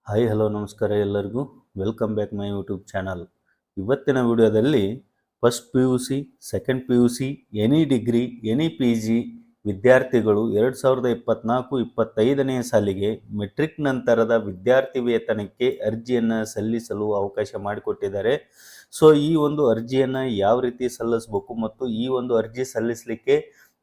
Hi hello ನಮಸ್ಕಾರ ಎಲ್ಲರಿಗೂ welcome back my YouTube channel. ಇವತ್ತಿನ ವಿಡಿಯೋದಲ್ಲಿ first P U C, second P U C, any degree, any P G ವಿದ್ಯಾರ್ಥಿಗಳು 2024-25ನೇ ಸಾಲಿಗೆ metric ನಂತರದ ವಿದ್ಯಾರ್ಥಿ ವೇತನಕ್ಕೆ ಅರ್ಜಿಯನ್ನು ಸಲ್ಲಿಸಲು ಅವಕಾಶ ಮಾಡಿಕೊಟ್ಟಿದ್ದಾರೆ. ಸೊ ಈ ಒಂದು ಅರ್ಜಿಯನ್ನು ಯಾವ ರೀತಿ ಸಲ್ಲಿಸಬೇಕು ಮತ್ತು ಈ ಒಂದು ಅರ್ಜಿ ಸಲ್ಲಿಸಲಿಕ್ಕೆ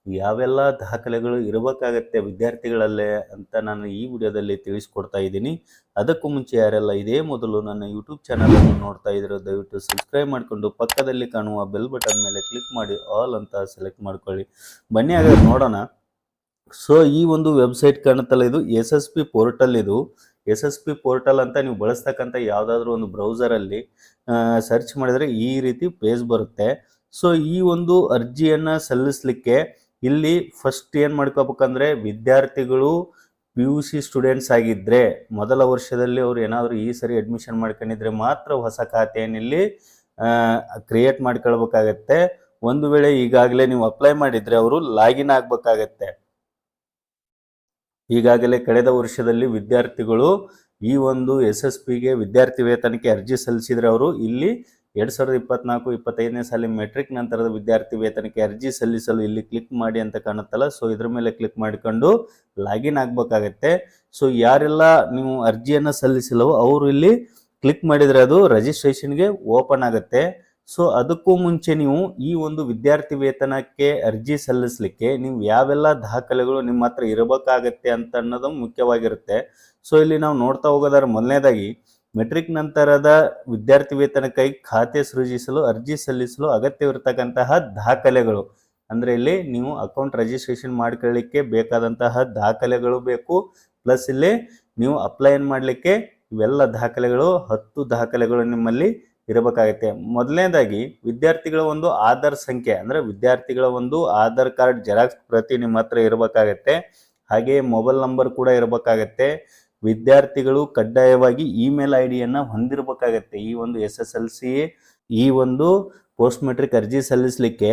ಯಾವೆಲ್ಲ ದಾಖಲೆಗಳು ಇರಬೇಕಾಗತ್ತೆ ವಿದ್ಯಾರ್ಥಿಗಳಲ್ಲೇ ಅಂತ ನಾನು ಈ ವಿಡಿಯೋದಲ್ಲಿ ತಿಳಿಸ್ಕೊಡ್ತಾ ಇದ್ದೀನಿ. ಅದಕ್ಕೂ ಮುಂಚೆ ಯಾರೆಲ್ಲ ಇದೇ ಮೊದಲು ನನ್ನ ಯೂಟ್ಯೂಬ್ ಚಾನಲನ್ನು ನೋಡ್ತಾ ಇದ್ರೆ ದಯವಿಟ್ಟು ಸಬ್ಸ್ಕ್ರೈಬ್ ಮಾಡಿಕೊಂಡು ಪಕ್ಕದಲ್ಲಿ ಕಾಣುವ ಬೆಲ್ ಬಟನ್ ಮೇಲೆ ಕ್ಲಿಕ್ ಮಾಡಿ ಆಲ್ ಅಂತ ಸೆಲೆಕ್ಟ್ ಮಾಡ್ಕೊಳ್ಳಿ. ಬನ್ನಿ ಹಾಗಾದ್ರೆ ನೋಡೋಣ. ಸೊ ಈ ಒಂದು ವೆಬ್ಸೈಟ್ ಕಾಣುತ್ತಲ್ಲ, ಇದು SSP ಪೋರ್ಟಲ್. ಇದು SSP ಪೋರ್ಟಲ್ ಅಂತ ನೀವು ಬಳಸ್ತಕ್ಕಂಥ ಯಾವುದಾದ್ರೂ ಒಂದು ಬ್ರೌಸರಲ್ಲಿ ಸರ್ಚ್ ಮಾಡಿದರೆ ಈ ರೀತಿ ಪೇಜ್ ಬರುತ್ತೆ. ಸೊ ಈ ಒಂದು ಅರ್ಜಿಯನ್ನು ಸಲ್ಲಿಸಲಿಕ್ಕೆ ಇಲ್ಲಿ ಫಸ್ಟ್ ಏನು ಮಾಡ್ಕೋಬೇಕಂದ್ರೆ, ವಿದ್ಯಾರ್ಥಿಗಳು PUC ಸ್ಟೂಡೆಂಟ್ಸ್ ಆಗಿದ್ದರೆ ಮೊದಲ ವರ್ಷದಲ್ಲಿ ಅವ್ರು ಏನಾದರೂ ಈ ಸರಿ ಅಡ್ಮಿಷನ್ ಮಾಡ್ಕೊಂಡಿದ್ರೆ ಮಾತ್ರ ಹೊಸ ಖಾತೆಯನ್ನು ಇಲ್ಲಿ ಕ್ರಿಯೇಟ್ ಮಾಡ್ಕೊಳ್ಬೇಕಾಗತ್ತೆ. ಒಂದು ವೇಳೆ ಈಗಾಗಲೇ ನೀವು ಅಪ್ಲೈ ಮಾಡಿದರೆ ಅವರು ಲಾಗಿನ್ ಆಗಬೇಕಾಗತ್ತೆ. ಈಗಾಗಲೇ ಕಳೆದ ವರ್ಷದಲ್ಲಿ ವಿದ್ಯಾರ್ಥಿಗಳು ಈ ಒಂದು SSPಗೆ ವಿದ್ಯಾರ್ಥಿ ವೇತನಕ್ಕೆ ಅರ್ಜಿ ಸಲ್ಲಿಸಿದರೆ ಅವರು ಇಲ್ಲಿ 2024-25ನೇ ಸಾಲಿ ಮೆಟ್ರಿಕ್ ನಂತರದ ವಿದ್ಯಾರ್ಥಿ ವೇತನಕ್ಕೆ ಅರ್ಜಿ ಸಲ್ಲಿಸಲು ಇಲ್ಲಿ ಕ್ಲಿಕ್ ಮಾಡಿ ಅಂತ ಕಾಣುತ್ತಲ್ಲ, ಸೊ ಇದ್ರ ಮೇಲೆ ಕ್ಲಿಕ್ ಮಾಡಿಕೊಂಡು ಲಾಗಿನ್ ಆಗಬೇಕಾಗತ್ತೆ. ಸೊ ಯಾರೆಲ್ಲ ನೀವು ಅರ್ಜಿಯನ್ನು ಸಲ್ಲಿಸಿಲ್ಲವೋ ಅವರು ಇಲ್ಲಿ ಕ್ಲಿಕ್ ಮಾಡಿದರೆ ಅದು ರಿಜಿಸ್ಟ್ರೇಷನ್ಗೆ ಓಪನ್ ಆಗುತ್ತೆ. ಸೊ ಅದಕ್ಕೂ ಮುಂಚೆ ನೀವು ಈ ಒಂದು ವಿದ್ಯಾರ್ಥಿ ವೇತನಕ್ಕೆ ಅರ್ಜಿ ಸಲ್ಲಿಸಲಿಕ್ಕೆ ನೀವು ಯಾವೆಲ್ಲ ದಾಖಲೆಗಳು ನಿಮ್ಮ ಹತ್ರ ಇರಬೇಕಾಗತ್ತೆ ಅಂತ ಅನ್ನೋದು ಮುಖ್ಯವಾಗಿರುತ್ತೆ. ಸೊ ಇಲ್ಲಿ ನಾವು ನೋಡ್ತಾ ಹೋಗೋದಾದ್ರೆ, ಮೊದಲನೇದಾಗಿ ಮೆಟ್ರಿಕ್ ನಂತರದ ವಿದ್ಯಾರ್ಥಿ ವೇತನಕ್ಕಾಗಿ ಖಾತೆ ಸೃಜಿಸಲು ಅರ್ಜಿ ಸಲ್ಲಿಸಲು ಅಗತ್ಯವಿರತಕ್ಕಂತಹ ದಾಖಲೆಗಳು ಅಂದರೆ ಇಲ್ಲಿ ನೀವು ಅಕೌಂಟ್ ರಿಜಿಸ್ಟ್ರೇಷನ್ ಮಾಡ್ಕೊಳ್ಳಿಕ್ಕೆ ಬೇಕಾದಂತಹ ದಾಖಲೆಗಳು ಬೇಕು. ಪ್ಲಸ್ ಇಲ್ಲಿ ನೀವು ಅಪ್ಲೈ ಮಾಡಲಿಕ್ಕೆ ಇವೆಲ್ಲ ದಾಖಲೆಗಳು 10 ದಾಖಲೆಗಳು ನಿಮ್ಮಲ್ಲಿ ಇರಬೇಕಾಗುತ್ತೆ. ಮೊದಲನೇದಾಗಿ ವಿದ್ಯಾರ್ಥಿಗಳ ಒಂದು ಆಧಾರ್ ಸಂಖ್ಯೆ ಅಂದರೆ ವಿದ್ಯಾರ್ಥಿಗಳ ಒಂದು ಆಧಾರ್ ಕಾರ್ಡ್ ಜೆರಾಕ್ಸ್ ಪ್ರತಿ ನಿಮ್ಮ ಹತ್ರ ಇರಬೇಕಾಗತ್ತೆ. ಹಾಗೆ ಮೊಬೈಲ್ ನಂಬರ್ ಕೂಡ ಇರಬೇಕಾಗತ್ತೆ. ವಿದ್ಯಾರ್ಥಿಗಳು ಕಡ್ಡಾಯವಾಗಿ ಇಮೇಲ್ ಐಡಿಯನ್ನು ಹೊಂದಿರಬೇಕಾಗತ್ತೆ. ಈ ಒಂದು SSLC ಈ ಒಂದು ಪೋಸ್ಟ್ ಮೆಟ್ರಿಕ್ ಅರ್ಜಿ ಸಲ್ಲಿಸಲಿಕ್ಕೆ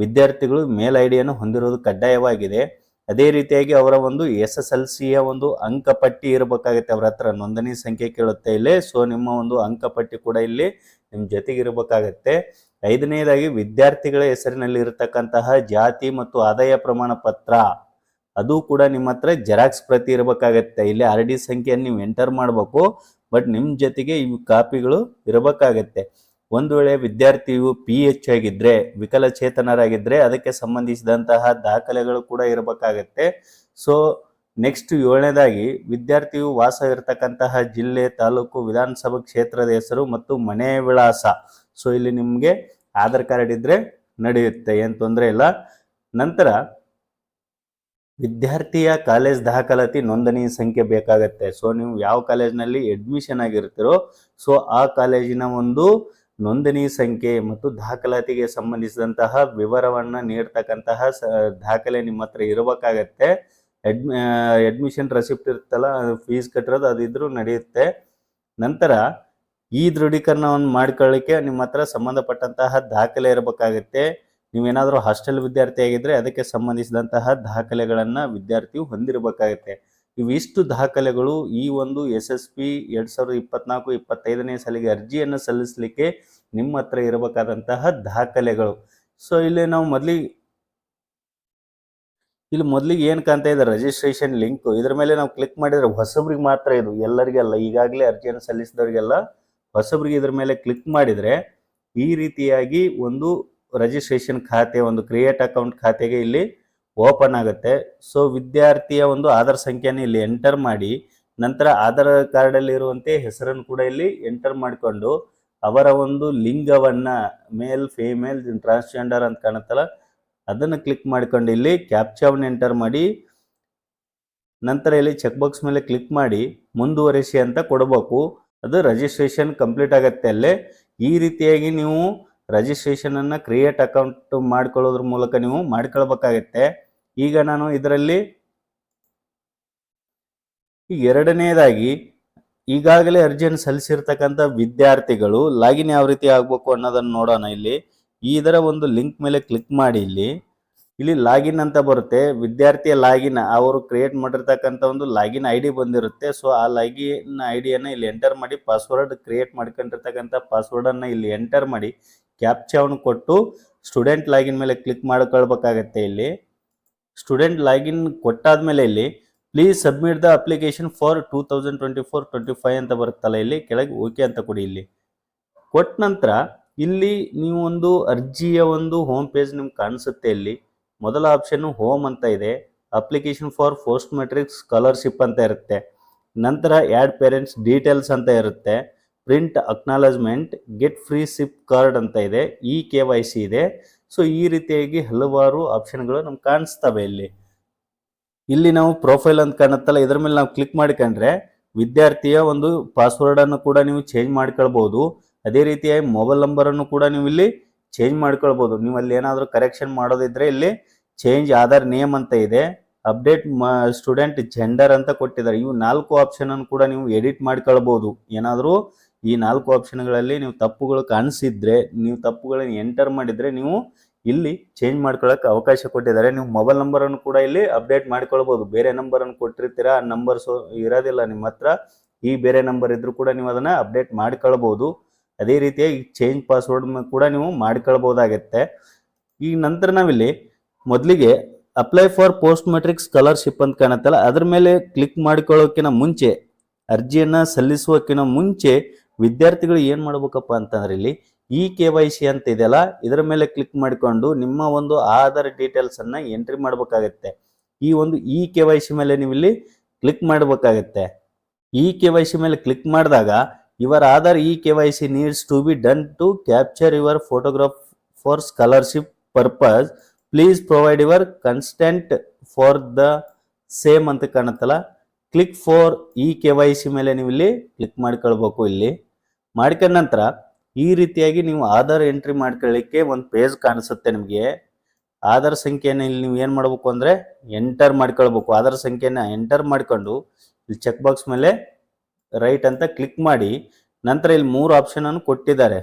ವಿದ್ಯಾರ್ಥಿಗಳು ಮೇಲ್ ಐಡಿಯನ್ನು ಹೊಂದಿರೋದು ಕಡ್ಡಾಯವಾಗಿದೆ. ಅದೇ ರೀತಿಯಾಗಿ ಅವರ ಒಂದು SSLCಯ ಒಂದು ಅಂಕಪಟ್ಟಿ ಇರಬೇಕಾಗುತ್ತೆ. ಅವರ ಹತ್ರ ನೋಂದಣಿ ಸಂಖ್ಯೆ ಕೇಳುತ್ತೆ ಇಲ್ಲಿ. ಸೊ ನಿಮ್ಮ ಒಂದು ಅಂಕಪಟ್ಟಿ ಕೂಡ ಇಲ್ಲಿ ನಿಮ್ಮ ಜೊತೆಗೆ ಇರಬೇಕಾಗತ್ತೆ. 5ನೇದಾಗಿ ವಿದ್ಯಾರ್ಥಿಗಳ ಹೆಸರಿನಲ್ಲಿ ಇರತಕ್ಕಂತಹ ಜಾತಿ ಮತ್ತು ಆದಾಯ ಪ್ರಮಾಣ ಪತ್ರ ಅದು ಕೂಡ ನಿಮ್ಮ ಹತ್ರ ಜೆರಾಕ್ಸ್ ಪ್ರತಿ ಇರಬೇಕಾಗತ್ತೆ. ಇಲ್ಲಿ RD ಸಂಖ್ಯೆಯನ್ನು ನೀವು ಎಂಟರ್ ಮಾಡಬೇಕು, ಬಟ್ ನಿಮ್ಮ ಜೊತೆಗೆ ಇವು ಕಾಪಿಗಳು ಇರಬೇಕಾಗತ್ತೆ. ಒಂದು ವೇಳೆ ವಿದ್ಯಾರ್ಥಿಯು PH ಆಗಿದ್ರೆ, ವಿಕಲಚೇತನರಾಗಿದ್ದರೆ ಅದಕ್ಕೆ ಸಂಬಂಧಿಸಿದಂತಹ ದಾಖಲೆಗಳು ಕೂಡ ಇರಬೇಕಾಗತ್ತೆ. ಸೊ ನೆಕ್ಸ್ಟ್ 7ನೇದಾಗಿ ವಿದ್ಯಾರ್ಥಿಯು ವಾಸ ಇರತಕ್ಕಂತಹ ಜಿಲ್ಲೆ, ತಾಲೂಕು, ವಿಧಾನಸಭಾ ಕ್ಷೇತ್ರದ ಹೆಸರು ಮತ್ತು ಮನೆ ವಿಳಾಸ. ಸೊ ಇಲ್ಲಿ ನಿಮಗೆ ಆಧಾರ್ ಕಾರ್ಡ್ ಇದ್ರೆ ನಡೆಯುತ್ತೆ, ಏನು ತೊಂದರೆ ಇಲ್ಲ. ನಂತರ ವಿದ್ಯಾರ್ಥಿಯ ಕಾಲೇಜ್ ದಾಖಲಾತಿ ನೋಂದಣಿ ಸಂಖ್ಯೆ ಬೇಕಾಗತ್ತೆ. ಸೊ ನೀವು ಯಾವ ಕಾಲೇಜಿನಲ್ಲಿ ಅಡ್ಮಿಷನ್ ಆಗಿರ್ತೀರೋ ಸೊ ಆ ಕಾಲೇಜಿನ ಒಂದು ನೋಂದಣಿ ಸಂಖ್ಯೆ ಮತ್ತು ದಾಖಲಾತಿಗೆ ಸಂಬಂಧಿಸಿದಂತಹ ವಿವರವನ್ನು ನೀಡ್ತಕ್ಕಂತಹ ದಾಖಲೆ ನಿಮ್ಮ ಹತ್ರ ಇರಬೇಕಾಗತ್ತೆ. ಅಡ್ಮಿಷನ್ ರೆಸಿಪ್ಟ್ ಇರುತ್ತಲ್ಲ, ಫೀಸ್ ಕಟ್ಟಿರೋದು ಅದಿದ್ರೂ ನಡೆಯುತ್ತೆ. ನಂತರ ಈ ದೃಢೀಕರಣವನ್ನು ಮಾಡ್ಕೊಳ್ಳಿಕ್ಕೆ ನಿಮ್ಮ ಹತ್ರ ಸಂಬಂಧಪಟ್ಟಂತಹ ದಾಖಲೆ ಇರಬೇಕಾಗತ್ತೆ. ನೀವೇನಾದರೂ ಹಾಸ್ಟೆಲ್ ವಿದ್ಯಾರ್ಥಿ ಆಗಿದ್ದರೆ ಅದಕ್ಕೆ ಸಂಬಂಧಿಸಿದಂತಹ ದಾಖಲೆಗಳನ್ನು ವಿದ್ಯಾರ್ಥಿಯು ಹೊಂದಿರಬೇಕಾಗತ್ತೆ. ಇವಿಷ್ಟು ದಾಖಲೆಗಳು ಈ ಒಂದು SSP 2024-25ನೇ ಸಾಲಿಗೆ ಅರ್ಜಿಯನ್ನು ಸಲ್ಲಿಸಲಿಕ್ಕೆ ನಿಮ್ಮ ಹತ್ರ ಇರಬೇಕಾದಂತಹ ದಾಖಲೆಗಳು. ಸೊ ಇಲ್ಲಿ ನಾವು ಮೊದಲಿಗೆ ಏನು ಕಾಣ್ತಾ ಇದೆ, ರಿಜಿಸ್ಟ್ರೇಷನ್ ಲಿಂಕ್. ಇದರ ಮೇಲೆ ನಾವು ಕ್ಲಿಕ್ ಮಾಡಿದರೆ ಹೊಸಬ್ರಿಗೆ ಮಾತ್ರ, ಇದು ಎಲ್ಲರಿಗೆಲ್ಲ, ಈಗಾಗಲೇ ಅರ್ಜಿಯನ್ನು ಸಲ್ಲಿಸಿದವರಿಗೆಲ್ಲ ಹೊಸಬ್ರಿಗೆ ಇದ್ರ ಮೇಲೆ ಕ್ಲಿಕ್ ಮಾಡಿದರೆ ಈ ರೀತಿಯಾಗಿ ಒಂದು ರಿಜಿಸ್ಟ್ರೇಷನ್ ಖಾತೆ, ಒಂದು ಕ್ರಿಯೇಟ್ ಅಕೌಂಟ್ ಖಾತೆಗೆ ಇಲ್ಲಿ ಓಪನ್ ಆಗುತ್ತೆ. ಸೊ ವಿದ್ಯಾರ್ಥಿಯ ಒಂದು ಆಧಾರ್ ಸಂಖ್ಯೆಯನ್ನು ಇಲ್ಲಿ ಎಂಟರ್ ಮಾಡಿ, ನಂತರ ಆಧಾರ್ ಕಾರ್ಡಲ್ಲಿ ಇರುವಂತೆ ಹೆಸರನ್ನು ಕೂಡ ಇಲ್ಲಿ ಎಂಟರ್ ಮಾಡಿಕೊಂಡು ಅವರ ಒಂದು ಲಿಂಗವನ್ನು ಮೇಲ್, ಫೀಮೇಲ್, ಟ್ರಾನ್ಸ್ಜೆಂಡರ್ ಅಂತ ಕಾಣುತ್ತಲ್ಲ ಅದನ್ನು ಕ್ಲಿಕ್ ಮಾಡಿಕೊಂಡು ಇಲ್ಲಿ ಕ್ಯಾಪ್ಚಾವನ್ನು ಎಂಟರ್ ಮಾಡಿ, ನಂತರ ಇಲ್ಲಿ ಚೆಕ್ ಬಾಕ್ಸ್ ಮೇಲೆ ಕ್ಲಿಕ್ ಮಾಡಿ ಮುಂದುವರಿಸಿ ಅಂತ ಕೊಡಬೇಕು. ಅದು ರಿಜಿಸ್ಟ್ರೇಷನ್ ಕಂಪ್ಲೀಟ್ ಆಗುತ್ತೆ ಅಲ್ಲೇ. ಈ ರೀತಿಯಾಗಿ ನೀವು ರಿಜಿಸ್ಟ್ರೇಷನನ್ನು ಕ್ರಿಯೇಟ್ ಅಕೌಂಟ್ ಮಾಡ್ಕೊಳ್ಳೋದ್ರ ಮೂಲಕ ನೀವು ಮಾಡ್ಕೊಳ್ಬೇಕಾಗತ್ತೆ. ಈಗ ನಾನು ಇದರಲ್ಲಿ 2ನೇದಾಗಿ ಈಗಾಗಲೇ ಅರ್ಜಿಯನ್ನು ಸಲ್ಲಿಸಿರ್ತಕ್ಕಂಥ ವಿದ್ಯಾರ್ಥಿಗಳು ಲಾಗಿನ್ ಯಾವ ರೀತಿ ಆಗಬೇಕು ಅನ್ನೋದನ್ನು ನೋಡೋಣ. ಇಲ್ಲಿ ಇದರ ಒಂದು ಲಿಂಕ್ ಮೇಲೆ ಕ್ಲಿಕ್ ಮಾಡಿ ಇಲ್ಲಿ ಇಲ್ಲಿ ಲಾಗಿನ್ ಅಂತ ಬರುತ್ತೆ, ವಿದ್ಯಾರ್ಥಿಯ ಲಾಗಿನ್ ಅವರು ಕ್ರಿಯೇಟ್ ಮಾಡಿರ್ತಕ್ಕಂಥ ಒಂದು ಲಾಗಿನ್ ಐ ಡಿ ಬಂದಿರುತ್ತೆ. ಸೊ ಆ ಲಾಗಿನ್ ಐ ಡಿಯನ್ನು ಇಲ್ಲಿ ಎಂಟರ್ ಮಾಡಿ, ಪಾಸ್ವರ್ಡ್ ಕ್ರಿಯೇಟ್ ಮಾಡ್ಕೊಂಡಿರ್ತಕ್ಕಂಥ ಪಾಸ್ವರ್ಡನ್ನು ಇಲ್ಲಿ ಎಂಟರ್ ಮಾಡಿ, ಕ್ಯಾಪ್ಚಾವನ್ನು ಕೊಟ್ಟು ಸ್ಟೂಡೆಂಟ್ ಲಾಗಿನ್ ಮೇಲೆ ಕ್ಲಿಕ್ ಮಾಡ್ಕೊಳ್ಬೇಕಾಗತ್ತೆ. ಇಲ್ಲಿ ಸ್ಟೂಡೆಂಟ್ ಲಾಗಿನ್ ಕೊಟ್ಟಾದ್ಮೇಲೆ ಇಲ್ಲಿ please submit the application for 2024-25 ಅಂತ ಬರುತ್ತಲ್ಲ, ಇಲ್ಲಿ ಕೆಳಗೆ ಓಕೆ ಅಂತ ಕೊಡಿ. ಇಲ್ಲಿ ಕೊಟ್ಟ ನಂತರ ಇಲ್ಲಿ ನೀವು ಒಂದು ಅರ್ಜಿಯ ಒಂದು ಹೋಮ್ ಪೇಜ್ ನಿಮ್ಗೆ ಕಾಣಿಸುತ್ತೆ. ಇಲ್ಲಿ ಮೊದಲ ಆಪ್ಷನ್ ಹೋಮ್ ಅಂತ ಇದೆ, application for post matric scholarship ಅಂತ ಇರುತ್ತೆ. ನಂತರ ಆ್ಯಡ್ ಪೇರೆಂಟ್ಸ್ ಡೀಟೇಲ್ಸ್ ಅಂತ ಇರುತ್ತೆ, print acknowledgement, get freeship card ಅಂತ ಇದೆ, KYC ಇದೆ. ಸೊ ಈ ರೀತಿಯಾಗಿ ಹಲವಾರು ಆಪ್ಷನ್ಗಳು ನಮ್ಗೆ ಕಾಣಿಸ್ತವೆ. ಇಲ್ಲಿ ನಾವು ಪ್ರೊಫೈಲ್ ಅಂತ ಕಾಣುತ್ತಲ್ಲ, ಇದರ ಮೇಲೆ ನಾವು ಕ್ಲಿಕ್ ಮಾಡಿಕೊಂಡ್ರೆ ವಿದ್ಯಾರ್ಥಿಯ ಒಂದು ಪಾಸ್ವರ್ಡನ್ನು ಕೂಡ ನೀವು ಚೇಂಜ್ ಮಾಡ್ಕೊಳ್ಬೋದು. ಅದೇ ರೀತಿಯಾಗಿ ಮೊಬೈಲ್ ನಂಬರನ್ನು ಕೂಡ ನೀವು ಇಲ್ಲಿ ಚೇಂಜ್ ಮಾಡ್ಕೊಳ್ಬೋದು. ನೀವು ಅಲ್ಲಿ ಏನಾದರೂ ಕರೆಕ್ಷನ್ ಮಾಡೋದಿದ್ರೆ ಇಲ್ಲಿ ಚೇಂಜ್ ಆಧಾರ್ ನೇಮ್ ಅಂತ ಇದೆ, ಅಪ್ಡೇಟ್ ಸ್ಟೂಡೆಂಟ್ ಜೆಂಡರ್ ಅಂತ ಕೊಟ್ಟಿದ್ದಾರೆ. ಇವು 4 ಆಪ್ಷನ್ ಅನ್ನು ಕೂಡ ನೀವು ಎಡಿಟ್ ಮಾಡ್ಕೊಳ್ಬೋದು. ಏನಾದರೂ ಈ 4 ಆಪ್ಷನ್ಗಳಲ್ಲಿ ನೀವು ತಪ್ಪುಗಳು ಕಾಣಿಸಿದ್ರೆ, ನೀವು ತಪ್ಪುಗಳನ್ನು ಎಂಟರ್ ಮಾಡಿದರೆ ನೀವು ಇಲ್ಲಿ ಚೇಂಜ್ ಮಾಡ್ಕೊಳ್ಳೋಕೆ ಅವಕಾಶ ಕೊಟ್ಟಿದ್ದಾರೆ. ನೀವು ಮೊಬೈಲ್ ನಂಬರನ್ನು ಕೂಡ ಇಲ್ಲಿ ಅಪ್ಡೇಟ್ ಮಾಡ್ಕೊಳ್ಬೋದು. ಬೇರೆ ನಂಬರನ್ನು ಕೊಟ್ಟಿರ್ತೀರಾ, ಆ ನಂಬರ್ಸ್ ಇರೋದಿಲ್ಲ ನಿಮ್ಮ ಹತ್ರ, ಈ ಬೇರೆ ನಂಬರ್ ಇದ್ರೂ ಕೂಡ ನೀವು ಅದನ್ನು ಅಪ್ಡೇಟ್ ಮಾಡ್ಕೊಳ್ಬೋದು. ಅದೇ ರೀತಿಯಾಗಿ ಚೇಂಜ್ ಪಾಸ್ವರ್ಡ್ ಕೂಡ ನೀವು ಮಾಡ್ಕೊಳ್ಬೋದಾಗತ್ತೆ. ಈಗ ನಂತರ ನಾವಿಲ್ಲಿ ಮೊದಲಿಗೆ apply for post matric scholarship ಅಂತ ಕಾಣುತ್ತಲ್ಲ, ಅದ್ರ ಮೇಲೆ ಕ್ಲಿಕ್ ಮಾಡ್ಕೊಳ್ಳೋಕ್ಕಿಂತ ಮುಂಚೆ, ಅರ್ಜಿಯನ್ನು ಸಲ್ಲಿಸುವಕ್ಕಿಂತ ಮುಂಚೆ ವಿದ್ಯಾರ್ಥಿಗಳು ಏನು ಮಾಡ್ಬೇಕಪ್ಪ ಅಂತಂದ್ರೆ ಇಲ್ಲಿ KYC ಅಂತ ಇದೆಯಲ್ಲ, ಇದರ ಮೇಲೆ ಕ್ಲಿಕ್ ಮಾಡಿಕೊಂಡು ನಿಮ್ಮ ಒಂದು ಆಧಾರ್ ಡೀಟೇಲ್ಸ್ ಅನ್ನ ಎಂಟ್ರಿ ಮಾಡಬೇಕಾಗತ್ತೆ. ಈ ಒಂದು KYC ಮೇಲೆ ನೀವು ಇಲ್ಲಿ ಕ್ಲಿಕ್ ಮಾಡಬೇಕಾಗತ್ತೆ. KYC ಮೇಲೆ ಕ್ಲಿಕ್ ಮಾಡಿದಾಗ your Aadhaar KYC needs to be done to capture your photograph for scholarship purpose, please provide your consent for the same ಅಂತ ಕಾಣುತ್ತಲ್ಲ, ಕ್ಲಿಕ್ ಫಾರ್ KYC ಮೇಲೆ ನೀವು ಇಲ್ಲಿ ಕ್ಲಿಕ್ ಮಾಡ್ಕೊಳ್ಬೇಕು. ಇಲ್ಲಿ ಮಾಡ್ಕೊಂಡ ನಂತರ ಈ ರೀತಿಯಾಗಿ ನೀವು ಆಧಾರ್ ಎಂಟ್ರಿ ಮಾಡ್ಕೊಳ್ಳಿಕ್ಕೆ ಒಂದು ಪೇಜ್ ಕಾಣಿಸುತ್ತೆ ನಿಮಗೆ. ಆಧಾರ್ ಸಂಖ್ಯೆಯನ್ನು ಇಲ್ಲಿ ನೀವು ಏನು ಮಾಡಬೇಕು ಅಂದರೆ ಎಂಟರ್ ಮಾಡ್ಕೊಳ್ಬೇಕು. ಆಧಾರ್ ಸಂಖ್ಯೆನ ಎಂಟರ್ ಮಾಡಿಕೊಂಡು ಇಲ್ಲಿ ಚೆಕ್ ಬಾಕ್ಸ್ ಮೇಲೆ ರೈಟ್ ಅಂತ ಕ್ಲಿಕ್ ಮಾಡಿ, ನಂತರ ಇಲ್ಲಿ 3 ಆಪ್ಷನನ್ನು ಕೊಟ್ಟಿದ್ದಾರೆ.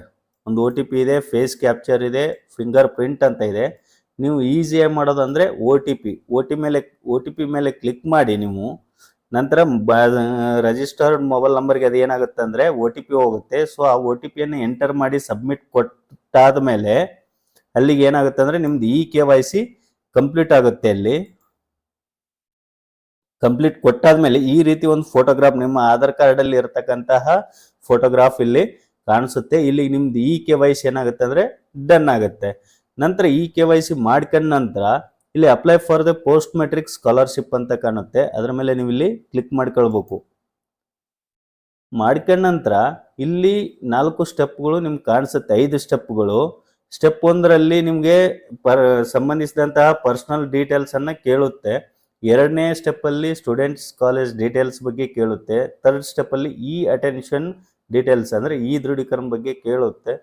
ಒಂದು OTP ಇದೆ, ಫೇಸ್ ಕ್ಯಾಪ್ಚರ್ ಇದೆ, ಫಿಂಗರ್ ಪ್ರಿಂಟ್ ಅಂತ ಇದೆ. ನೀವು ಈಸಿಯಾಗಿ ಮಾಡೋದಂದರೆ OTP ಮೇಲೆ ಕ್ಲಿಕ್ ಮಾಡಿ ನೀವು. ನಂತರ ರಿಜಿಸ್ಟರ್ಡ್ ಮೊಬೈಲ್ ನಂಬರ್ಗೆ ಅದು ಏನಾಗುತ್ತೆ ಅಂದರೆ OTP ಹೋಗುತ್ತೆ. ಸೊ ಆ OTPಯನ್ನು ಎಂಟರ್ ಮಾಡಿ ಸಬ್ಮಿಟ್ ಕೊಟ್ಟಾದ ಮೇಲೆ ಅಲ್ಲಿಗೆ ಏನಾಗುತ್ತೆ ಅಂದರೆ ನಿಮ್ದು KYC ಕಂಪ್ಲೀಟ್ ಆಗುತ್ತೆ. ಅಲ್ಲಿ ಕಂಪ್ಲೀಟ್ ಕೊಟ್ಟಾದ್ಮೇಲೆ ಈ ರೀತಿ ಒಂದು ಫೋಟೋಗ್ರಾಫ್, ನಿಮ್ಮ ಆಧಾರ್ ಕಾರ್ಡಲ್ಲಿ ಇರತಕ್ಕಂತಹ ಫೋಟೋಗ್ರಾಫ್ ಇಲ್ಲಿ ಕಾಣಿಸುತ್ತೆ. ಇಲ್ಲಿ ನಿಮ್ದು KYC ಏನಾಗುತ್ತೆ ಅಂದರೆ ಡನ್ ಆಗುತ್ತೆ. ನಂತರ KYC ಮಾಡ್ಕೊಂಡ ನಂತರ ಇಲ್ಲಿ apply for the post matric scholarship ಅಂತ ಕಾಣುತ್ತೆ, ಅದರ ಮೇಲೆ ನೀವು ಇಲ್ಲಿ ಕ್ಲಿಕ್ ಮಾಡ್ಕೊಳ್ಬೇಕು. ಮಾಡ್ಕೊಂಡ ನಂತರ ಇಲ್ಲಿ 4 ಸ್ಟೆಪ್ಗಳು ನಿಮ್ಗೆ ಕಾಣಿಸುತ್ತೆ, 5 ಸ್ಟೆಪ್ಗಳು. ಸ್ಟೆಪ್ 1ರಲ್ಲಿ ನಿಮಗೆ ಸಂಬಂಧಿಸಿದಂತಹ ಪರ್ಸನಲ್ ಡೀಟೇಲ್ಸ್ ಅನ್ನ ಕೇಳುತ್ತೆ. 2ನೇ ಸ್ಟೆಪ್ಪಲ್ಲಿ ಸ್ಟೂಡೆಂಟ್ಸ್ ಕಾಲೇಜ್ ಡೀಟೇಲ್ಸ್ ಬಗ್ಗೆ ಕೇಳುತ್ತೆ. 3rd ಸ್ಟೆಪ್ಪಲ್ಲಿ ಅಟೆನ್ಷನ್ ಡೀಟೇಲ್ಸ್ ಅಂದರೆ ದೃಢೀಕರಣ ಬಗ್ಗೆ ಕೇಳುತ್ತೆ.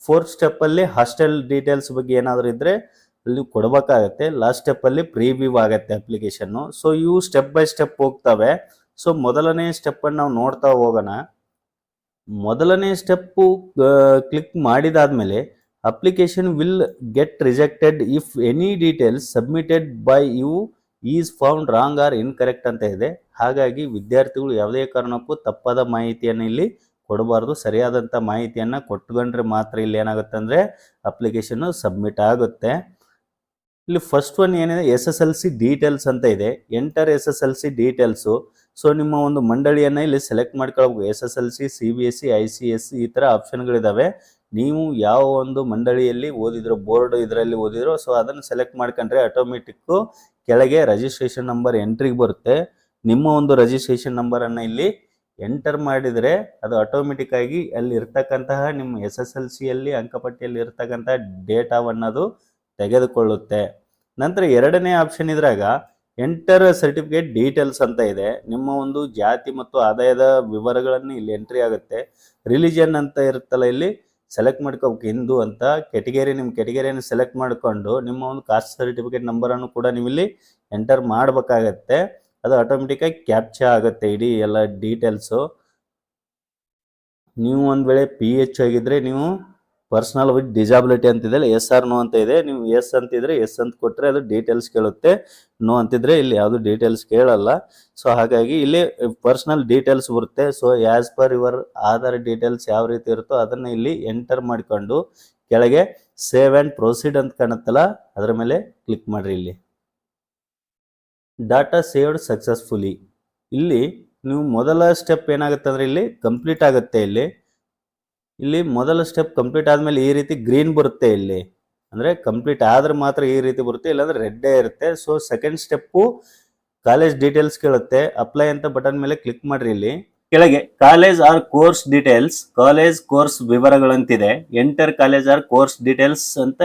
4th ಸ್ಟೆಪ್ಪಲ್ಲಿ ಹಾಸ್ಟೆಲ್ ಡೀಟೇಲ್ಸ್ ಬಗ್ಗೆ ಏನಾದರೂ ಇದ್ರೆ ಅಲ್ಲಿ ಕೊಡಬೇಕಾಗತ್ತೆ. ಲಾಸ್ಟ್ ಸ್ಟೆಪ್ಪಲ್ಲಿ ಪ್ರಿವ್ಯೂ ಆಗುತ್ತೆ ಅಪ್ಲಿಕೇಶನ್ನು. ಸೊ ಇವು ಸ್ಟೆಪ್ ಬೈ ಸ್ಟೆಪ್ ಹೋಗ್ತವೆ. ಸೊ ಮೊದಲನೇ ಸ್ಟೆಪ್ಪನ್ನು ನಾವು ನೋಡ್ತಾ ಹೋಗೋಣ. ಮೊದಲನೇ ಸ್ಟೆಪ್ಪು ಕ್ಲಿಕ್ ಮಾಡಿದಾದ್ಮೇಲೆ application will get rejected if any details submitted by you is found wrong or incorrect ಅಂತ ಇದೆ. ಹಾಗಾಗಿ ವಿದ್ಯಾರ್ಥಿಗಳು ಯಾವುದೇ ಕಾರಣಕ್ಕೂ ತಪ್ಪಾದ ಮಾಹಿತಿಯನ್ನು ಇಲ್ಲಿ ಕೊಡಬಾರ್ದು. ಸರಿಯಾದಂಥ ಮಾಹಿತಿಯನ್ನು ಕೊಟ್ಕೊಂಡ್ರೆ ಮಾತ್ರ ಇಲ್ಲಿ ಏನಾಗುತ್ತೆ ಅಂದರೆ ಅಪ್ಲಿಕೇಶನ್ನು ಸಬ್ಮಿಟ್ ಆಗುತ್ತೆ. ಇಲ್ಲಿ ಫಸ್ಟ್ ಒನ್ ಏನಿದೆ, SSLC ಡೀಟೇಲ್ಸ್ ಅಂತ ಇದೆ. Enter SSLC details. ಸೊ ನಿಮ್ಮ ಒಂದು ಮಂಡಳಿಯನ್ನು ಇಲ್ಲಿ ಸೆಲೆಕ್ಟ್ ಮಾಡ್ಕೊಳ್ಬೇಕು. SSLC, CBSE, ICSE ಈ ಥರ ಆಪ್ಷನ್ಗಳಿದ್ದಾವೆ. ನೀವು ಯಾವ ಒಂದು ಮಂಡಳಿಯಲ್ಲಿ ಓದಿದ್ರೋ, ಬೋರ್ಡ್ ಇದರಲ್ಲಿ ಓದಿದ್ರೋ, ಸೊ ಅದನ್ನು ಸೆಲೆಕ್ಟ್ ಮಾಡ್ಕೊಂಡ್ರೆ ಆಟೋಮೆಟಿಕ್ಕು ಕೆಳಗೆ ರಿಜಿಸ್ಟ್ರೇಷನ್ ನಂಬರ್ ಎಂಟ್ರಿಗೆ ಬರುತ್ತೆ. ನಿಮ್ಮ ಒಂದು ರಿಜಿಸ್ಟ್ರೇಷನ್ ನಂಬರನ್ನು ಇಲ್ಲಿ ಎಂಟರ್ ಮಾಡಿದರೆ ಅದು ಆಟೋಮೆಟಿಕ್ ಆಗಿ ಅಲ್ಲಿ ಇರ್ತಕ್ಕಂತಹ ನಿಮ್ಮ SSLCಯಲ್ಲಿ ಅಂಕಪಟ್ಟಿಯಲ್ಲಿ ಇರ್ತಕ್ಕಂಥ ಡೇಟಾವನ್ನದು ತೆಗೆದುಕೊಳ್ಳುತ್ತೆ. ನಂತರ 2ನೇ ಆಪ್ಷನ್ ಇದ್ರಾಗ ಎಂಟರ್ ಸರ್ಟಿಫಿಕೇಟ್ ಡೀಟೇಲ್ಸ್ ಅಂತ ಇದೆ. ನಿಮ್ಮ ಒಂದು ಜಾತಿ ಮತ್ತು ಆದಾಯದ ವಿವರಗಳನ್ನು ಇಲ್ಲಿ ಎಂಟ್ರಿ ಆಗುತ್ತೆ. ರಿಲಿಜನ್ ಅಂತ ಇರುತ್ತಲ್ಲ, ಇಲ್ಲಿ ಸೆಲೆಕ್ಟ್ ಮಾಡ್ಕೋಬೇಕು. ಹಿಂದೂ ಅಂತ ಕೆಟಗರಿ, ನಿಮ್ಮ ಕೆಟಗರಿಯನ್ನು ಸೆಲೆಕ್ಟ್ ಮಾಡಿಕೊಂಡು ನಿಮ್ಮ ಒಂದು ಕಾಸ್ಟ್ ಸರ್ಟಿಫಿಕೇಟ್ ನಂಬರನ್ನು ಕೂಡ ನೀವು ಇಲ್ಲಿ ಎಂಟರ್ ಮಾಡಬೇಕಾಗತ್ತೆ. ಅದು ಆಟೋಮೆಟಿಕ್ಕಾಗಿ ಕ್ಯಾಪ್ಚಾ ಆಗುತ್ತೆ ಇಡೀ ಎಲ್ಲ ಡೀಟೇಲ್ಸು. ನೀವು ಒಂದು ವೇಳೆ PH ಆಗಿದ್ರೆ ನೀವು ಪರ್ಸನಲ್ ವಿತ್ ಡಿಸಾಬಿಲಿಟಿ ಅಂತಿದೆ, ಎಸ್ ಆರ್ ನೋ ಅಂತ ಇದೆ. ನೀವು ಎಸ್ ಅಂತಿದ್ರೆ ಎಸ್ ಅಂತ ಕೊಟ್ಟರೆ ಅದು ಡೀಟೇಲ್ಸ್ ಕೇಳುತ್ತೆ, ನೋ ಅಂತಿದ್ರೆ ಇಲ್ಲಿ ಯಾವುದು ಡೀಟೇಲ್ಸ್ ಕೇಳಲ್ಲ. ಸೊ ಹಾಗಾಗಿ ಇಲ್ಲಿ ಪರ್ಸನಲ್ ಡೀಟೇಲ್ಸ್ ಬರುತ್ತೆ. So as per your Aadhaar details ಯಾವ ರೀತಿ ಇರುತ್ತೋ ಅದನ್ನ ಇಲ್ಲಿ ಎಂಟರ್ ಮಾಡಿಕೊಂಡು ಕೆಳಗೆ ಸೇವ್ ಆ್ಯಂಡ್ ಪ್ರೊಸೀಡ್ ಅಂತ ಕಾಣುತ್ತಲ್ಲ ಅದರ ಮೇಲೆ ಕ್ಲಿಕ್ ಮಾಡ್ರಿ. ಇಲ್ಲಿ ಡಾಟಾ ಸೇವ್ಡ್ ಸಕ್ಸಸ್ಫುಲಿ, ಇಲ್ಲಿ ನೀವು ಮೊದಲ ಸ್ಟೆಪ್ ಏನಾಗುತ್ತೆ ಅಂದರೆ ಇಲ್ಲಿ ಕಂಪ್ಲೀಟ್ ಆಗುತ್ತೆ. ಇಲ್ಲಿ ಮೊದಲ ಸ್ಟೆಪ್ ಕಂಪ್ಲೀಟ್ ಆದಮೇಲೆ ಈ ರೀತಿ ಗ್ರೀನ್ ಬರುತ್ತೆ. ಇಲ್ಲಿ ಅಂದರೆ ಕಂಪ್ಲೀಟ್ ಆದ್ರೆ ಮಾತ್ರ ಈ ರೀತಿ ಬರುತ್ತೆ, ಇಲ್ಲಾಂದ್ರೆ ರೆಡ್ಡೇ ಇರುತ್ತೆ. So second step college details ಕೇಳುತ್ತೆ, ಅಪ್ಲೈ ಅಂತ ಬಟನ್ ಮೇಲೆ ಕ್ಲಿಕ್ ಮಾಡ್ರಿ. ಇಲ್ಲಿ ಕೆಳಗೆ college or course details, college course ವಿವರಗಳಂತಿದೆ. Enter college or course details ಅಂತ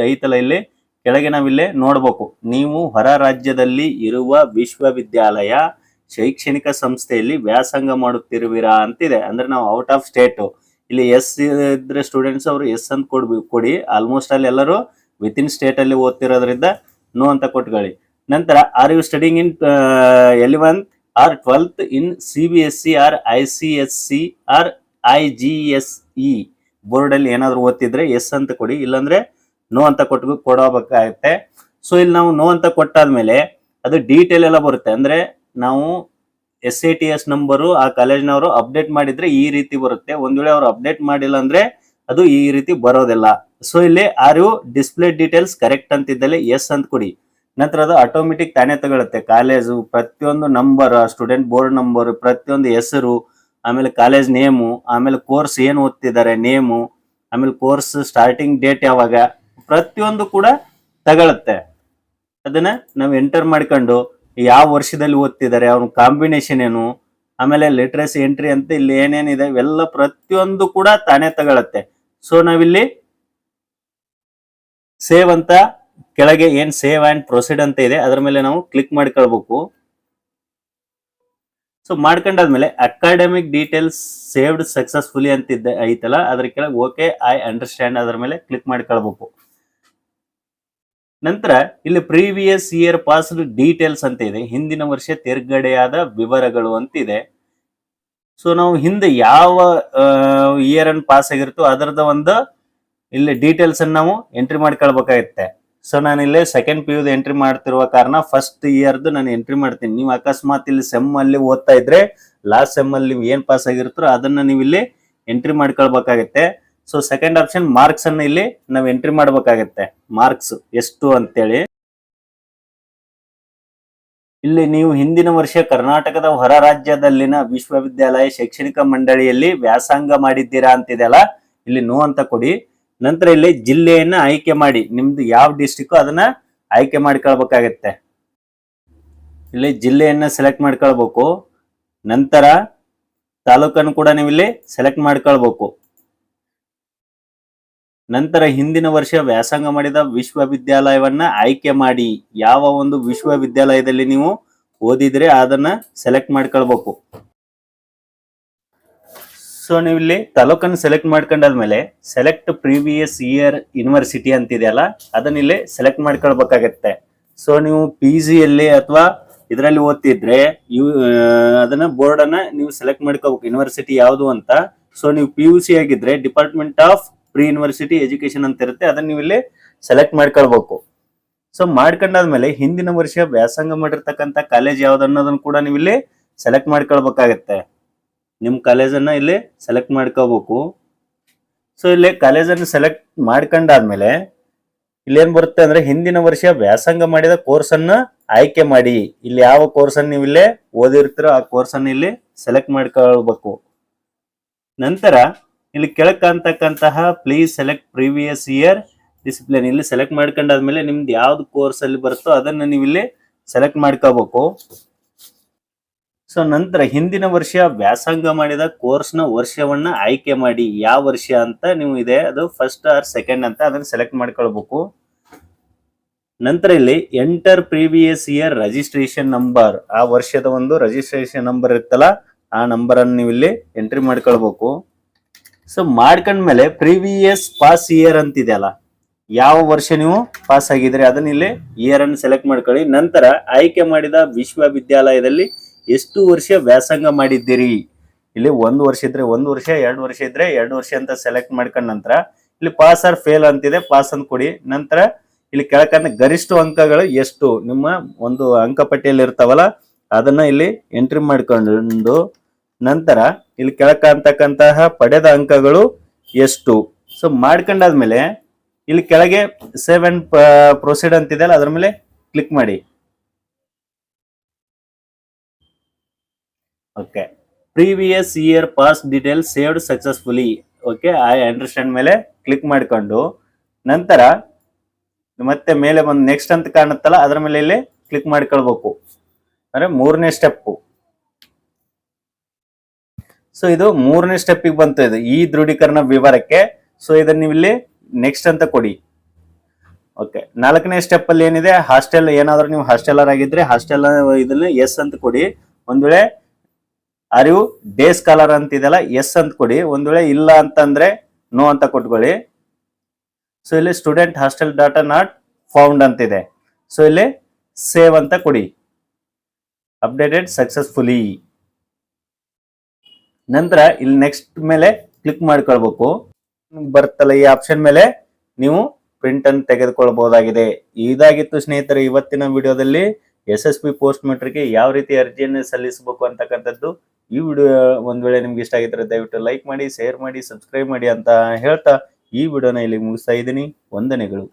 ಐತಲ್ಲ, ಇಲ್ಲಿ ಕೆಳಗೆ ನಾವಿಲ್ಲಿ ನೋಡ್ಬೇಕು. ನೀವು ಹೊರ ರಾಜ್ಯದಲ್ಲಿ ಇರುವ ವಿಶ್ವವಿದ್ಯಾಲಯ ಶೈಕ್ಷಣಿಕ ಸಂಸ್ಥೆಯಲ್ಲಿ ವ್ಯಾಸಂಗ ಮಾಡುತ್ತಿರುವಿರಾ ಅಂತಿದೆ. ಅಂದ್ರೆ ನಾವು ಔಟ್ ಆಫ್ ಸ್ಟೇಟ್. ಇಲ್ಲಿ ಎಸ್ ಇದ್ರೆ ಸ್ಟೂಡೆಂಟ್ಸ್ ಅವರು ಎಸ್ ಅಂತ ಕೊಡಿ. ಆಲ್ಮೋಸ್ಟ್ ಅಲ್ಲಿ ಎಲ್ಲರೂ ವಿತ್ ಇನ್ ಸ್ಟೇಟ್ ಅಲ್ಲಿ ಓದ್ತಿರೋದ್ರಿಂದ ನೋ ಅಂತ ಕೊಟ್ಕೊಳ್ಳಿ. ನಂತರ are you studying in 11th or 12th in CBSE or ICSE or IGSE board ಅಲ್ಲಿ ಏನಾದ್ರು ಓದ್ತಿದ್ರೆ ಎಸ್ ಅಂತ ಕೊಡಿ, ಇಲ್ಲಾಂದ್ರೆ ನೋ ಅಂತ ಕೊಡಬೇಕಾಗುತ್ತೆ. ಸೊ ಇಲ್ಲಿ ನಾವು ನೋ ಅಂತ ಕೊಟ್ಟಾದ್ಮೇಲೆ ಅದು ಡೀಟೇಲ್ ಎಲ್ಲ ಬರುತ್ತೆ. ಅಂದ್ರೆ ನಾವು SATS ನಂಬರು ಆ ಕಾಲೇಜ್ನವರು ಅಪ್ಡೇಟ್ ಮಾಡಿದ್ರೆ ಈ ರೀತಿ ಬರುತ್ತೆ. ಒಂದ್ ವೇಳೆ ಅವರು ಅಪ್ಡೇಟ್ ಮಾಡಿಲ್ಲ ಅಂದ್ರೆ ಅದು ಈ ರೀತಿ ಬರೋದಿಲ್ಲ. ಸೊ ಇಲ್ಲಿ are you display details correct ಅಂತಿದ್ದಲ್ಲಿ ಎಸ್ ಅಂತ ಕೊಡಿ. ನಂತರ ಅದು ಆಟೋಮೆಟಿಕ್ ತಾನೇ ತಗೊಳುತ್ತೆ. ಕಾಲೇಜು ಪ್ರತಿಯೊಂದು ನಂಬರ್, ಸ್ಟೂಡೆಂಟ್ ಬೋರ್ಡ್ ನಂಬರ್, ಪ್ರತಿಯೊಂದು ಹೆಸರು, ಆಮೇಲೆ ಕಾಲೇಜ್ ನೇಮು, ಆಮೇಲೆ ಕೋರ್ಸ್ ಏನು ಓದ್ತಿದ್ದಾರೆ ನೇಮು, ಆಮೇಲೆ ಕೋರ್ಸ್ ಸ್ಟಾರ್ಟಿಂಗ್ ಡೇಟ್ ಯಾವಾಗ, ಪ್ರತಿಯೊಂದು ಕೂಡ ತಗೊಳುತ್ತೆ. ಅದನ್ನ ನಾವು ಎಂಟರ್ ಮಾಡ್ಕೊಂಡು ಯಾವ ವರ್ಷದಲ್ಲಿ ಓದ್ತಿದ್ದಾರೆ, ಅವನ ಕಾಂಬಿನೇಷನ್ ಏನು, ಆಮೇಲೆ ಲಿಟ್ರಸಿ ಎಂಟ್ರಿ ಅಂತ ಇಲ್ಲಿ ಏನೇನಿದೆ ಇವೆಲ್ಲ ಪ್ರತಿಯೊಂದು ಕೂಡ ತಾನೇ ತಗೊಳುತ್ತೆ. ಸೊ ನಾವಿಲ್ಲಿ ಸೇವ್ ಅಂತ ಕೆಳಗೆ ಏನ್ ಸೇವ್ ಅಂಡ್ ಪ್ರೊಸೀಡ್ ಅಂತ ಇದೆ ಅದರ ಮೇಲೆ ನಾವು ಕ್ಲಿಕ್ ಮಾಡ್ಕೊಳ್ಬೇಕು. ಸೊ ಮಾಡ್ಕೊಂಡಾದ್ಮೇಲೆ ಅಕಾಡೆಮಿಕ್ ಡೀಟೇಲ್ಸ್ ಸೇವ್ಡ್ ಸಕ್ಸಸ್ಫುಲಿ ಅಂತಿದ್ದೆ ಐತಲ್ಲ, ಅದ್ರ ಕೆಳಗೆ ಓಕೆ ಐ ಅಂಡರ್ಸ್ಟ್ಯಾಂಡ್ ಅದರ ಮೇಲೆ ಕ್ಲಿಕ್ ಮಾಡ್ಕೊಳ್ಬೇಕು. ನಂತರ ಇಲ್ಲಿ ಪ್ರೀವಿಯಸ್ ಇಯರ್ ಪಾಸ್ಡ್ ಡೀಟೇಲ್ಸ್ ಅಂತ ಇದೆ, ಹಿಂದಿನ ವರ್ಷ ತೇರ್ಗಡೆಯಾದ ವಿವರಗಳು ಅಂತಿದೆ. ಸೊ ನಾವು ಹಿಂದೆ ಯಾವ ಇಯರ್ ಅನ್ನು ಪಾಸ್ ಆಗಿರುತ್ತೋ ಅದರದ ಒಂದು ಇಲ್ಲಿ ಡೀಟೇಲ್ಸ್ ಅನ್ನು ನಾವು ಎಂಟ್ರಿ ಮಾಡ್ಕೊಳ್ಬೇಕಾಗುತ್ತೆ. ಸೊ ನಾನು ಇಲ್ಲಿ ಸೆಕೆಂಡ್ PU ಎಂಟ್ರಿ ಮಾಡ್ತಿರುವ ಕಾರಣ ಫಸ್ಟ್ ಇಯರ್ದು ನಾನು ಎಂಟ್ರಿ ಮಾಡ್ತೀನಿ. ನೀವು ಅಕಸ್ಮಾತ್ ಇಲ್ಲಿ ಸೆಮ್ ಅಲ್ಲಿ ಓದ್ತಾ ಇದ್ರೆ ಲಾಸ್ಟ್ ಸೆಮ್ ಅಲ್ಲಿ ನೀವು ಏನ್ ಪಾಸ್ ಆಗಿರುತ್ತೋ ಅದನ್ನ ನೀವು ಇಲ್ಲಿ ಎಂಟ್ರಿ ಮಾಡ್ಕೊಳ್ಬೇಕಾಗತ್ತೆ. ಸೊ ಸೆಕೆಂಡ್ ಆಪ್ಷನ್ ಮಾರ್ಕ್ಸ್ ಅನ್ನ ಇಲ್ಲಿ ನಾವು ಎಂಟ್ರಿ ಮಾಡ್ಬೇಕಾಗತ್ತೆ, ಮಾರ್ಕ್ಸ್ ಎಷ್ಟು ಅಂತೇಳಿ. ಇಲ್ಲಿ ನೀವು ಹಿಂದಿನ ವರ್ಷ ಕರ್ನಾಟಕದ ಹೊರ ರಾಜ್ಯದಲ್ಲಿನ ವಿಶ್ವವಿದ್ಯಾಲಯ ಶೈಕ್ಷಣಿಕ ಮಂಡಳಿಯಲ್ಲಿ ವ್ಯಾಸಂಗ ಮಾಡಿದ್ದೀರಾ ಅಂತಿದೆಯಲ್ಲ, ಇಲ್ಲಿ ನೋ ಅಂತ ಕೊಡಿ. ನಂತರ ಇಲ್ಲಿ ಜಿಲ್ಲೆಯನ್ನ ಆಯ್ಕೆ ಮಾಡಿ, ನಿಮ್ದು ಯಾವ ಡಿಸ್ಟಿಕ್ ಅದನ್ನ ಆಯ್ಕೆ ಮಾಡ್ಕೊಳ್ಬೇಕಾಗತ್ತೆ. ಇಲ್ಲಿ ಜಿಲ್ಲೆಯನ್ನ ಸೆಲೆಕ್ಟ್ ಮಾಡ್ಕೊಳ್ಬೇಕು. ನಂತರ ತಾಲೂಕನ್ನು ಕೂಡ ನೀವು ಇಲ್ಲಿ ಸೆಲೆಕ್ಟ್ ಮಾಡ್ಕೊಳ್ಬೇಕು. ನಂತರ ಹಿಂದಿನ ವರ್ಷ ವ್ಯಾಸಂಗ ಮಾಡಿದ ವಿಶ್ವವಿದ್ಯಾಲಯವನ್ನ ಆಯ್ಕೆ ಮಾಡಿ, ಯಾವ ಒಂದು ವಿಶ್ವವಿದ್ಯಾಲಯದಲ್ಲಿ ನೀವು ಓದಿದ್ರೆ ಅದನ್ನ ಸೆಲೆಕ್ಟ್ ಮಾಡ್ಕೊಳ್ಬೇಕು. ಸೊ ನೀವು ಇಲ್ಲಿ ತಾಲೂಕನ್ನು ಸೆಲೆಕ್ಟ್ ಮಾಡ್ಕೊಂಡಾದ್ಮೇಲೆ ಸೆಲೆಕ್ಟ್ ಪ್ರೀವಿಯಸ್ ಇಯರ್ ಯೂನಿವರ್ಸಿಟಿ ಅಂತಿದೆಯಲ್ಲ ಅದನ್ನ ಇಲ್ಲಿ ಸೆಲೆಕ್ಟ್ ಮಾಡ್ಕೊಳ್ಬೇಕಾಗತ್ತೆ. ಸೊ ನೀವು PG ಅಲ್ಲಿ ಅಥವಾ ಇದರಲ್ಲಿ ಓದ್ತಿದ್ರೆ ಅದನ್ನ ಬೋರ್ಡ್ ಅನ್ನ ನೀವು ಸೆಲೆಕ್ಟ್ ಮಾಡ್ಕೋಬೇಕು, ಯೂನಿವರ್ಸಿಟಿ ಯಾವುದು ಅಂತ. ಸೊ ನೀವು PUC ಆಗಿದ್ರೆ department of pre university education ಅಂತ ಇರುತ್ತೆ, ಅದನ್ನ ನೀವು ಇಲ್ಲಿ ಸೆಲೆಕ್ಟ್ ಮಾಡ್ಕೊಳ್ಬೇಕು. ಸೊ ಮಾಡ್ಕೊಂಡಾದ್ಮೇಲೆ ಹಿಂದಿನ ವರ್ಷ ವ್ಯಾಸಂಗ ಮಾಡಿರ್ತಕ್ಕಂಥ ಕಾಲೇಜ್ ಯಾವ್ದು ಅನ್ನೋದನ್ನ ಕೂಡ ನೀವು ಇಲ್ಲಿ ಸೆಲೆಕ್ಟ್ ಮಾಡ್ಕೊಳ್ಬೇಕಾಗತ್ತೆ. ನಿಮ್ ಕಾಲೇಜನ್ನ ಇಲ್ಲಿ ಸೆಲೆಕ್ಟ್ ಮಾಡ್ಕೋಬೇಕು. ಸೊ ಇಲ್ಲಿ ಕಾಲೇಜನ್ನು ಸೆಲೆಕ್ಟ್ ಮಾಡ್ಕೊಂಡಾದ್ಮೇಲೆ ಇಲ್ಲಿ ಏನ್ ಬರುತ್ತೆ ಅಂದ್ರೆ ಹಿಂದಿನ ವರ್ಷ ವ್ಯಾಸಂಗ ಮಾಡಿದ ಕೋರ್ಸ್ ಅನ್ನ ಆಯ್ಕೆ ಮಾಡಿ. ಇಲ್ಲಿ ಯಾವ ಕೋರ್ಸ್ ಅನ್ನು ನೀವು ಇಲ್ಲೇ ಓದಿರ್ತೀರೋ ಆ ಕೋರ್ಸ್ ಅನ್ನು ಇಲ್ಲಿ ಸೆಲೆಕ್ಟ್ ಮಾಡ್ಕೊಳ್ಬೇಕು. ನಂತರ ಇಲ್ಲಿ ಕೆಳಗೆ ಕಾಣ್ತಕ್ಕಂತಹ please select previous year discipline ಇಲ್ಲಿ ಸೆಲೆಕ್ಟ್ ಮಾಡ್ಕೊಂಡಾದ್ಮೇಲೆ ನಿಮ್ದು ಯಾವ್ದು ಕೋರ್ಸ್ ಅಲ್ಲಿ ಬರುತ್ತೋ ಅದನ್ನ ನೀವು ಇಲ್ಲಿ ಸೆಲೆಕ್ಟ್ ಮಾಡ್ಕೋಬೇಕು. ಸೊ ನಂತರ ಹಿಂದಿನ ವರ್ಷ ವ್ಯಾಸಂಗ ಮಾಡಿದ ಕೋರ್ಸ್ ನ ವರ್ಷವನ್ನ ಆಯ್ಕೆ ಮಾಡಿ, ಯಾವ ವರ್ಷ ಅಂತ ನೀವು ಇದೆ ಅದು ಫಸ್ಟ್ ಆರ್ ಸೆಕೆಂಡ್ ಅಂತ ಅದನ್ನ ಸೆಲೆಕ್ಟ್ ಮಾಡ್ಕೊಳ್ಬೇಕು. ನಂತರ ಇಲ್ಲಿ enter previous year registration number, ಆ ವರ್ಷದ ಒಂದು ರಿಜಿಸ್ಟ್ರೇಷನ್ ನಂಬರ್ ಇರುತ್ತಲ್ಲ ಆ ನಂಬರ್ ಅನ್ನು ನೀವು ಇಲ್ಲಿ ಎಂಟ್ರಿ ಮಾಡ್ಕೊಳ್ಬೇಕು. ಸೊ ಮಾಡ್ಕೊಂಡ್ಮೇಲೆ ಪ್ರೀವಿಯಸ್ ಪಾಸ್ ಇಯರ್ ಅಂತಿದೆಯಲ್ಲ, ಯಾವ ವರ್ಷ ನೀವು ಪಾಸ್ ಆಗಿದ್ರೆ ಅದನ್ನ ಇಲ್ಲಿ ಇಯರ್ ಅನ್ನು ಸೆಲೆಕ್ಟ್ ಮಾಡ್ಕೊಳ್ಳಿ. ನಂತರ ಆಯ್ಕೆ ಮಾಡಿದ ವಿಶ್ವವಿದ್ಯಾಲಯದಲ್ಲಿ ಎಷ್ಟು ವರ್ಷ ವ್ಯಾಸಂಗ ಮಾಡಿದ್ದೀರಿ, ಇಲ್ಲಿ 1 ವರ್ಷ ಇದ್ರೆ 1 ವರ್ಷ, 2 ವರ್ಷ ಇದ್ರೆ 2 ವರ್ಷ ಅಂತ ಸೆಲೆಕ್ಟ್ ಮಾಡ್ಕೊಂಡ ನಂತರ ಇಲ್ಲಿ ಪಾಸ್ ಆರ್ ಫೇಲ್ ಅಂತಿದೆ, ಪಾಸ್ ಅಂತ ಕೊಡಿ. ನಂತರ ಇಲ್ಲಿ ಕೆಳಕಂದ ಗರಿಷ್ಠ ಅಂಕಗಳು ಎಷ್ಟು ನಿಮ್ಮ ಒಂದು ಅಂಕಪಟ್ಟಿಯಲ್ಲಿ ಇರ್ತಾವಲ್ಲ ಅದನ್ನ ಇಲ್ಲಿ ಎಂಟ್ರಿ ಮಾಡ್ಕೊಂಡು ನಂತರ ಇಲ್ಲಿ ಕೆಳಕಂತಕ್ಕಂತಹ ಪಡೆದ ಅಂಕಗಳು ಎಷ್ಟು. ಸೊ ಮಾಡ್ಕೊಂಡಾದ್ಮೇಲೆ ಇಲ್ಲಿ ಕೆಳಗೆ ಸೇವ್ ಅಂಡ್ ಪ್ರೊಸೀಡ್ ಅಂತಿದೆಯಲ್ಲ ಅದ್ರ ಮೇಲೆ ಕ್ಲಿಕ್ ಮಾಡಿ. Okay, previous year pass detail saved successfully. Okay, I understand ಮೇಲೆ ಕ್ಲಿಕ್ ಮಾಡ್ಕೊಂಡು ನಂತರ ಮತ್ತೆ ಮೇಲೆ ಬಂದು ನೆಕ್ಸ್ಟ್ ಅಂತ ಕಾಣುತ್ತಲ್ಲ ಅದ್ರ ಮೇಲೆ ಇಲ್ಲಿ ಕ್ಲಿಕ್ ಮಾಡ್ಕೊಳ್ಬೇಕು. ಅಂದ್ರೆ 3ನೇ ಸ್ಟೆಪ್. ಸೊ ಇದು 3ನೇ ಸ್ಟೆಪ್ಪಿಗೆ ಬಂತು. ಇದು ಈ ದೃಢೀಕರಣ ವಿವರಕ್ಕೆ. ಸೊ ಇದನ್ನ ನೀವು ಇಲ್ಲಿ ನೆಕ್ಸ್ಟ್ ಅಂತ ಕೊಡಿ. ಓಕೆ, 4ನೇ ಸ್ಟೆಪ್ ಅಲ್ಲಿ ಏನಿದೆ, ಹಾಸ್ಟೆಲ್, ಏನಾದ್ರೂ ನೀವು ಹಾಸ್ಟೆಲರ್ ಆಗಿದ್ರೆ ಹಾಸ್ಟೆಲ್ ಇದನ್ನ ಎಸ್ ಅಂತ ಕೊಡಿ. ಒಂದ್ ವೇಳೆ ಆರ್ ಯು ಡೇ ಸ್ಕಾಲರ್ ಅಂತಿದೆಲ್ಲ ಎಸ್ ಅಂತ ಕೊಡಿ. ಒಂದ್ ವೇಳೆ ಇಲ್ಲ ಅಂತಂದ್ರೆ ನೋ ಅಂತ ಕೊಟ್ಕೊಳ್ಳಿ. ಸೊ ಇಲ್ಲಿ student hostel data not found ಅಂತಿದೆ. ಸೊ ಇಲ್ಲಿ ಸೇವ್ ಅಂತ ಕೊಡಿ. Updated successfully. ನಂತರ ಇಲ್ಲಿ ನೆಕ್ಸ್ಟ್ ಮೇಲೆ ಕ್ಲಿಕ್ ಮಾಡ್ಕೊಳ್ಬೇಕು. ಬರ್ತಲ್ಲ ಈ ಆಪ್ಷನ್ ಮೇಲೆ ನೀವು ಪ್ರಿಂಟ್ ಅನ್ನು ತೆಗೆದುಕೊಳ್ಳಬಹುದಾಗಿದೆ. ಇದಾಗಿತ್ತು ಸ್ನೇಹಿತರೆ ಇವತ್ತಿನ ವಿಡಿಯೋದಲ್ಲಿ SSB ಪೋಸ್ಟ್ ಮೆಟ್ರಿಕ್ಗೆ ಯಾವ ರೀತಿ ಅರ್ಜಿಯನ್ನು ಸಲ್ಲಿಸಬೇಕು ಅಂತಕ್ಕಂಥದ್ದು. ಈ ವಿಡಿಯೋ ಒಂದ್ ವೇಳೆ ನಿಮ್ಗೆ ಇಷ್ಟ ಆಗಿದ್ರೆ ದಯವಿಟ್ಟು ಲೈಕ್ ಮಾಡಿ, ಶೇರ್ ಮಾಡಿ, ಸಬ್ಸ್ಕ್ರೈಬ್ ಮಾಡಿ ಅಂತ ಹೇಳ್ತಾ ಈ ವಿಡಿಯೋನ ಇಲ್ಲಿ ಮುಗಿಸ್ತಾ ಇದ್ದೀನಿ. ವಂದನೆಗಳು.